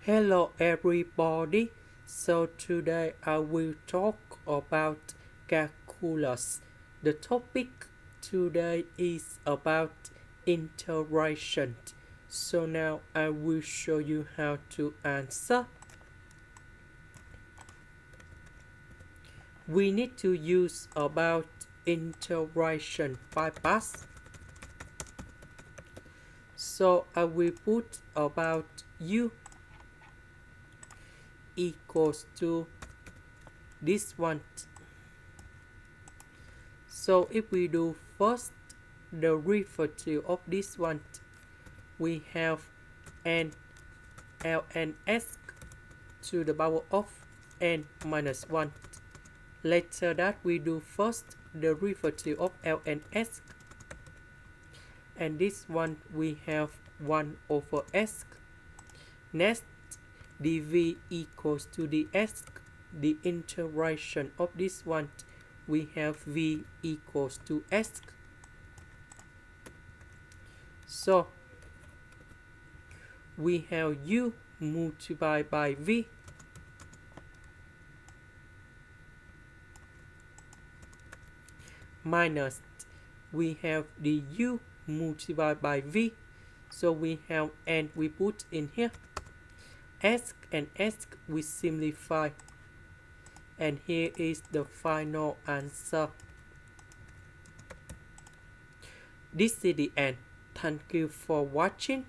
Hello everybody. So today I will talk about calculus. The topic today is about integration. So now I will show you how to answer. We need to use about integration by parts. So I will put about u equals to this one. So if we do first the derivative of this one, we have n ln(s) to the power of n minus 1. Later that we do first the derivative of ln(s), and this one we have 1 over s. Next, dv equals to ds. The integration of this one, we have v equals to s. So we have u multiplied by v minus we have the u multiplied by v. So we have and we put in here s and s we simplify, and here is the final answer. This is the end. Thank you for watching.